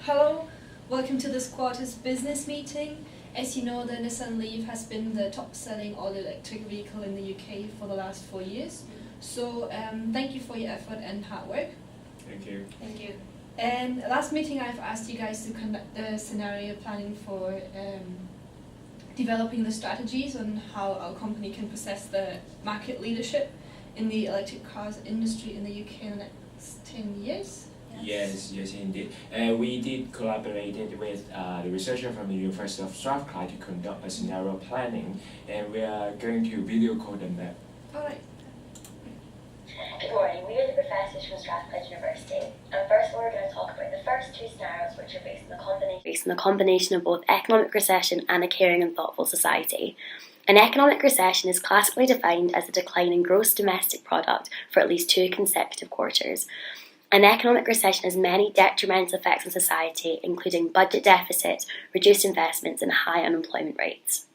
Hello, welcome to this quarter's business meeting. As you know, the Nissan Leaf has been the top-selling all-electric vehicle in the UK for the last 4 years. So thank you for your effort and hard work. Thank you. Thank you. And last meeting I've asked you guys to conduct the scenario planning for developing the strategies on how our company can possess the market leadership in the electric cars industry in the UK in the next 10 years. Yes, indeed. We did collaborated with the researcher from the University of Strathclyde to conduct a scenario planning, and we are going to video call them back. Alright. Good morning, we are the professors from Strathclyde University, and first of all we're going to talk about the first two scenarios, which are based on the combination of both economic recession and a caring and thoughtful society. An economic recession is classically defined as a decline in gross domestic product for at least 2 consecutive quarters. An economic recession has many detrimental effects on society, including budget deficits, reduced investments, and high unemployment rates.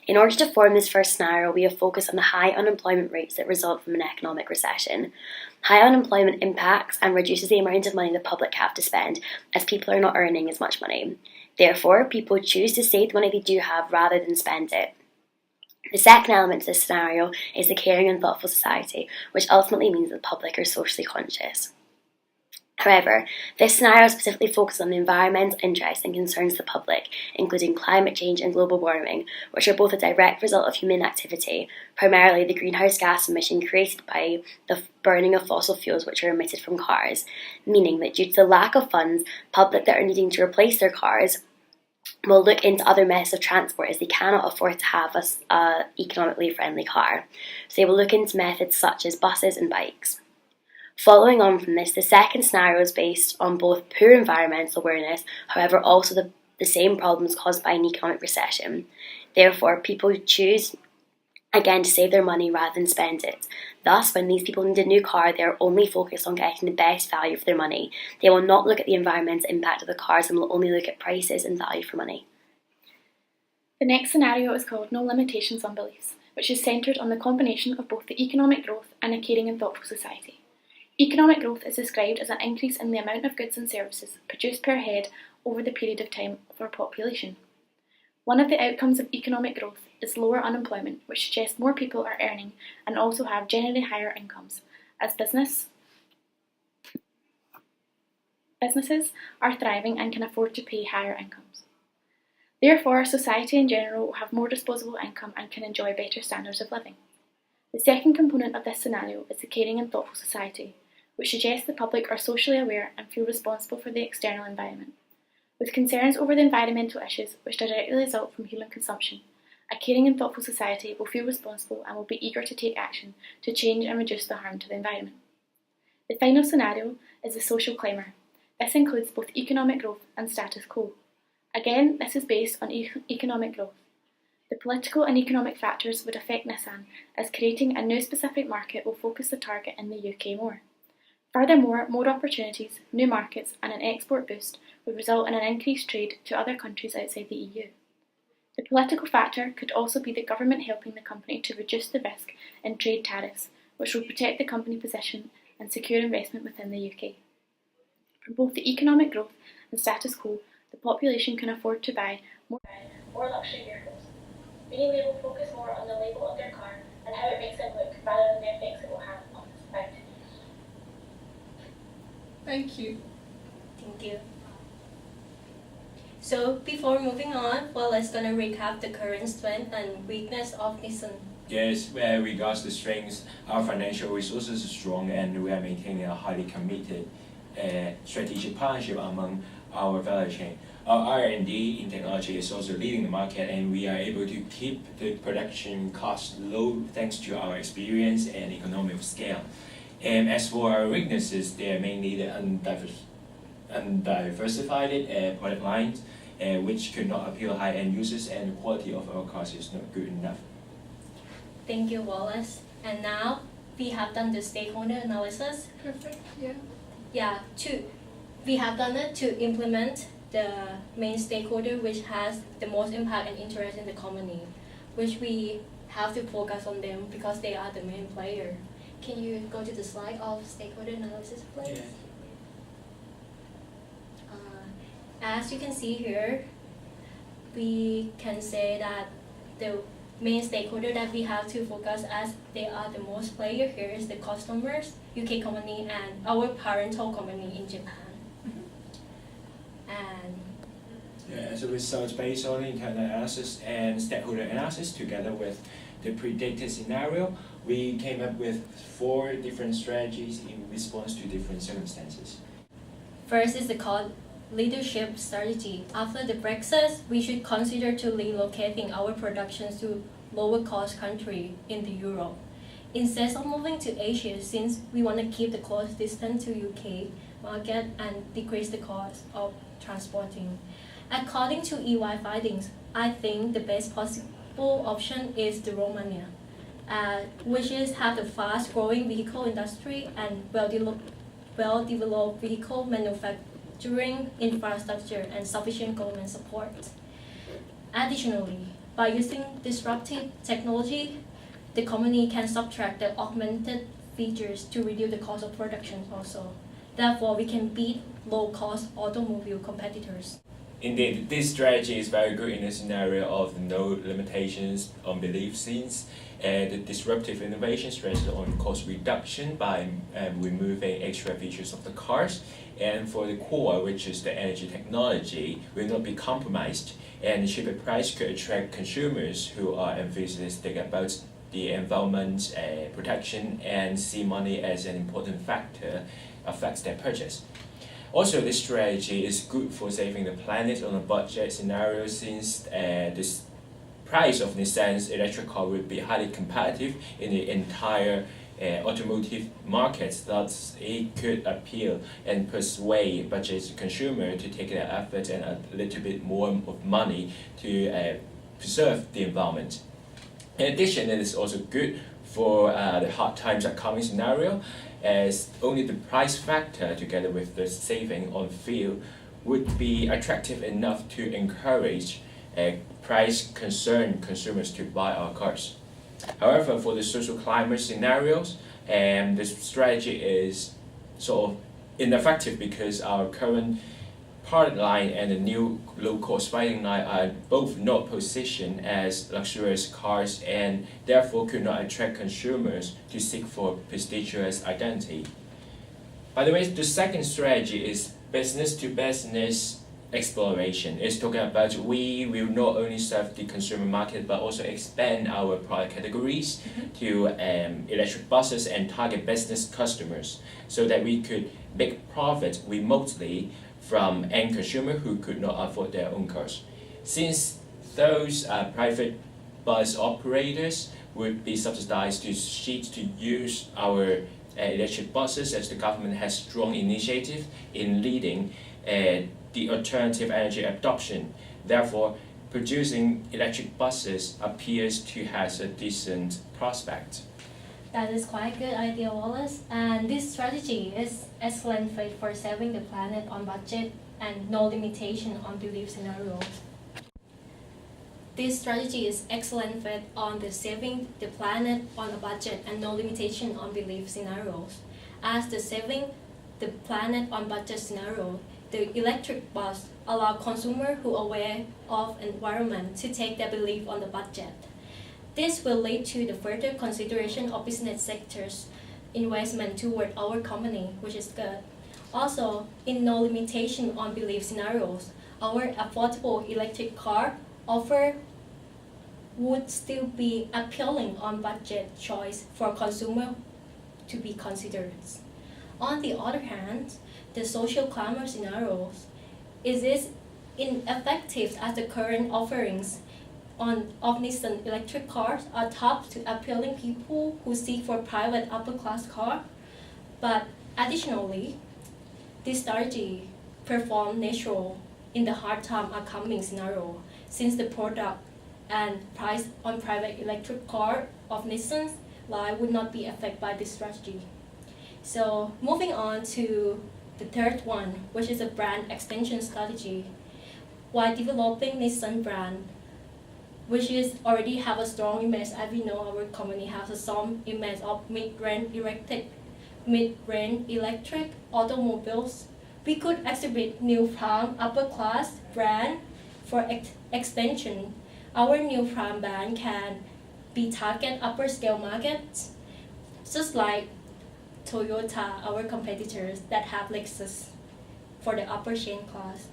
In order to form this first scenario, we have focused on the high unemployment rates that result from an economic recession. High unemployment impacts and reduces the amount of money the public have to spend, as people are not earning as much money. Therefore, people choose to save the money they do have rather than spend it. The second element to this scenario is the caring and thoughtful society, which ultimately means that the public are socially conscious. However, this scenario specifically focuses on the environmental interests and concerns of the public, including climate change and global warming, which are both a direct result of human activity, primarily the greenhouse gas emission created by the burning of fossil fuels which are emitted from cars, meaning that due to the lack of funds, public that are needing to replace their cars will look into other methods of transport as they cannot afford to have a economically friendly car. So they will look into methods such as buses and bikes. Following on from this, the second scenario is based on both poor environmental awareness, however also the same problems caused by an economic recession. Therefore, people choose again to save their money rather than spend it. Thus, when these people need a new car, they are only focused on getting the best value for their money. They will not look at the environmental impact of the cars and will only look at prices and value for money. The next scenario is called No Limitations on Beliefs, which is centred on the combination of both the economic growth and a caring and thoughtful society. Economic growth is described as an increase in the amount of goods and services produced per head over the period of time of our population. One of the outcomes of economic growth is lower unemployment, which suggests more people are earning and also have generally higher incomes, as businesses are thriving and can afford to pay higher incomes. Therefore, society in general will have more disposable income and can enjoy better standards of living. The second component of this scenario is the caring and thoughtful society, which suggests the public are socially aware and feel responsible for the external environment. With concerns over the environmental issues which directly result from human consumption, a caring and thoughtful society will feel responsible and will be eager to take action to change and reduce the harm to the environment. The final scenario is the social climber. This includes both economic growth and status quo. Again, this is based on economic growth. The political and economic factors would affect Nissan, as creating a new specific market will focus the target in the UK more. Furthermore, more opportunities, new markets and an export boost would result in an increased trade to other countries outside the EU. The political factor could also be the government helping the company to reduce the risk in trade tariffs, which will protect the company position and secure investment within the UK. For both the economic growth and status quo, the population can afford to buy more luxury vehicles, meaning they will focus more on the label of their car and how it makes them look rather than the effects it will have on society. Thank you. Thank you. So before moving on, let's gonna recap the current strength and weakness of Nissan. Yes, where regards to strengths, our financial resources are strong and we are maintaining a highly committed strategic partnership among our value chain. Our R&D in technology is also leading the market and we are able to keep the production costs low thanks to our experience and economy of scale. And as for our weaknesses, they are mainly the undiversified product lines, which could not appeal high-end users, and the quality of our cars is not good enough. Thank you, Wallace. And now we have done the stakeholder analysis. Perfect, yeah. Yeah, we have done it to implement the main stakeholder which has the most impact and interest in the company, which we have to focus on them because they are the main player. Can you go to the slide of stakeholder analysis, please? Yeah. as you can see here, we can say that the main stakeholder that we have to focus as they are the most player here is the customers, UK company, and our parental company in Japan. And As a result, based on internal analysis and stakeholder analysis together with the predicted scenario, we came up with 4 different strategies in response to different circumstances. first is the cost leadership strategy. After the Brexit, we should consider to relocating our productions to lower cost country in the Europe. Instead of moving to Asia, since we want to keep the close distance to UK market and decrease the cost of transporting. According to EY findings, I think the best possible option is the Romania, which is have the fast-growing vehicle industry and well-developed vehicle manufacturing infrastructure and sufficient government support. Additionally, by using disruptive technology, the company can subtract the augmented features to reduce the cost of production also. Therefore, we can beat low-cost automobile competitors. Indeed, this strategy is very good in a scenario of no limitations on belief since the disruptive innovation stresses on cost reduction by removing extra features of the cars, and for the core, which is the energy technology, will not be compromised, and the cheaper price could attract consumers who are enthusiastic about the environment protection and see money as an important factor affects their purchase. Also, this strategy is good for saving the planet on a budget scenario since this price of Nissan's electric car would be highly competitive in the entire automotive market. Thus, it could appeal and persuade budget consumer to take their effort and a little bit more of money to preserve the environment. In addition, it is also good for the hard times are coming scenario, as only the price factor together with the saving on fuel would be attractive enough to encourage price-concerned consumers to buy our cars. However, for the social climate scenarios, this strategy is sort of ineffective because our current product line and the new low-cost fighting line are both not positioned as luxurious cars and therefore could not attract consumers to seek for prestigious identity. By the way, the second strategy is business-to-business exploration. It's talking about we will not only serve the consumer market but also expand our product categories to electric buses and target business customers so that we could make profit remotely from end consumer who could not afford their own cars. Since those private bus operators would be subsidized to use our electric buses, as the government has strong initiative in leading the alternative energy adoption. Therefore, producing electric buses appears to have a decent prospect. That is quite a good idea, Wallace. And this strategy is excellent fit for saving the planet on budget and no limitation on belief scenarios. This strategy is excellent fit on the saving the planet on a budget and no limitation on belief scenarios. As the saving the planet on budget scenario, the electric bus allow consumers who are aware of environment to take their belief on the budget. This will lead to the further consideration of business sectors investment toward our company, which is good. Also, in no limitation on belief scenarios, our affordable electric car offer would still be appealing on budget choice for consumer to be considered. On the other hand, the social climate scenarios is ineffective as the current offerings of Nissan electric cars are tough to appealing people who seek for private upper class car. But additionally, this strategy perform natural in the hard time upcoming scenario since the product and price on private electric car of Nissan's line would not be affected by this strategy. So moving on to the third one, which is a brand extension strategy. While developing Nissan brand, which is already have a strong image, as we know our company has a strong image of mid-range electric automobiles We could exhibit new Prime upper class brand for extension. Our new Prime brand can be target upper scale markets, just like Toyota, our competitors that have Lexus for the upper chain class.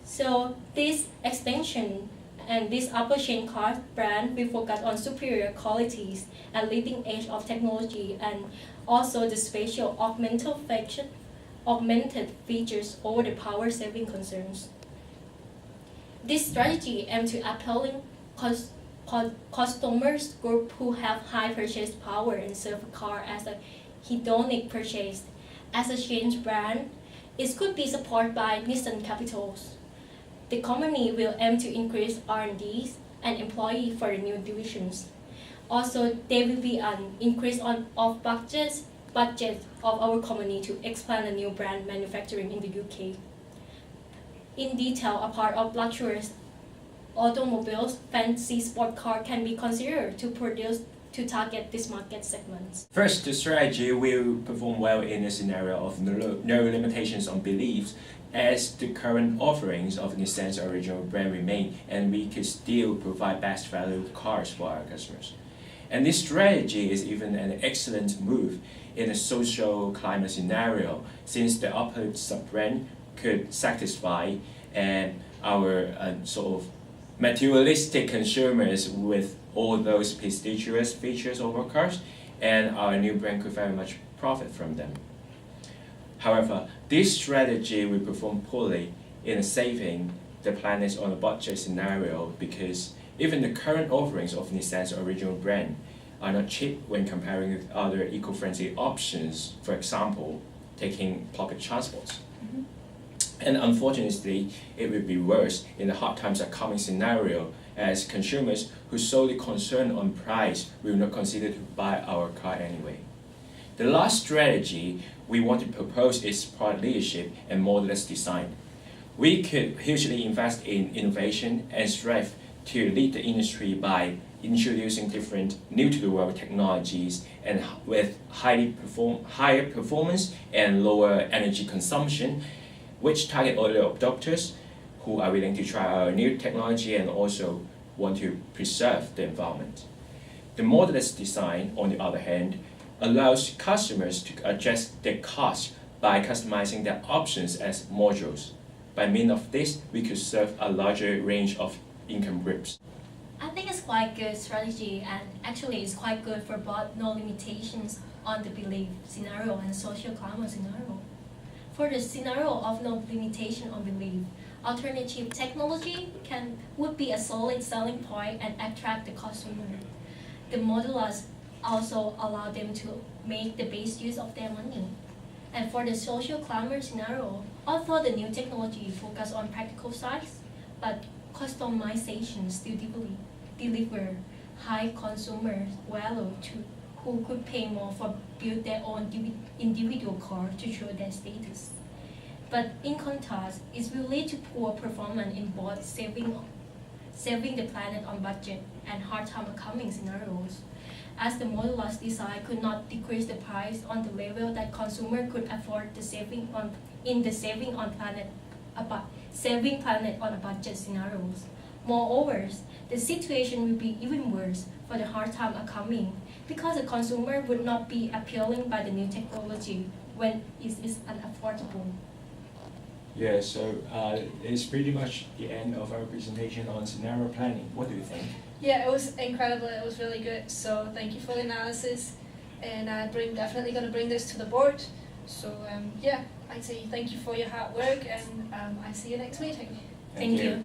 So this extension and this upper chain class brand will focus on superior qualities and leading edge of technology, and also the spatial augmented features over the power saving concerns. This strategy aims to appealing customers group who have high purchase power and serve a car as a hedonic purchase. As a change brand, it could be supported by Nissan Capitals. The company will aim to increase R&D and employee for the new divisions. Also, there will be an increase of budget of our company to expand a new brand manufacturing in the UK. In detail, a part of luxurious automobiles, fancy sport car can be considered to produce to target this market segments. First, the strategy will perform well in a scenario of no limitations on beliefs, as the current offerings of Nissan's original brand remain, and we could still provide best value cars for our customers. And this strategy is even an excellent move in a social climate scenario, since the upper sub-brand could satisfy our sort of materialistic consumers with all those prestigious features of our cars, and our new brand could very much profit from them. However, this strategy will perform poorly in saving the planet on a budget scenario, because even the current offerings of Nissan's original brand are not cheap when comparing with other eco-friendly options, for example, taking public transport. And unfortunately, it will be worse in the hard times are coming scenario, as consumers who solely concerned on price will not consider to buy our car anyway. The last strategy we want to propose is product leadership and modelless design. We could hugely invest in innovation and strive to lead the industry by introducing different new-to-the-world technologies and with higher performance and lower energy consumption, which target early adopters who are willing to try our new technology and also want to preserve the environment. The modelless design, on the other hand, allows customers to adjust their cost by customizing their options as modules. By means of this, we could serve a larger range of income groups. I think it's quite good strategy, and actually it's quite good for both no limitations on the belief scenario and social climate scenario. For the scenario of no limitation on belief, alternative technology would be a solid selling point and attract the consumer. The modulars also allow them to make the best use of their money. And for the social climate scenario, although the new technology focus on practical size, but customization still deliver high consumer value to who could pay more for build their own individual car to show their status. But in contrast, it will lead to poor performance in both saving the planet on budget and hard time coming scenarios, as the modular design could not decrease the price on the level that consumer could afford the saving on a budget scenarios. Moreover, the situation will be even worse for the hard time coming, because the consumer would not be appealing by the new technology when it is unaffordable. Yeah, so it's pretty much the end of our presentation on scenario planning. What do you think? Yeah, it was incredible. It was really good. So thank you for the analysis, and I'm definitely going to bring this to the board. So yeah, I'd say thank you for your hard work, and I see you next meeting. Thank you.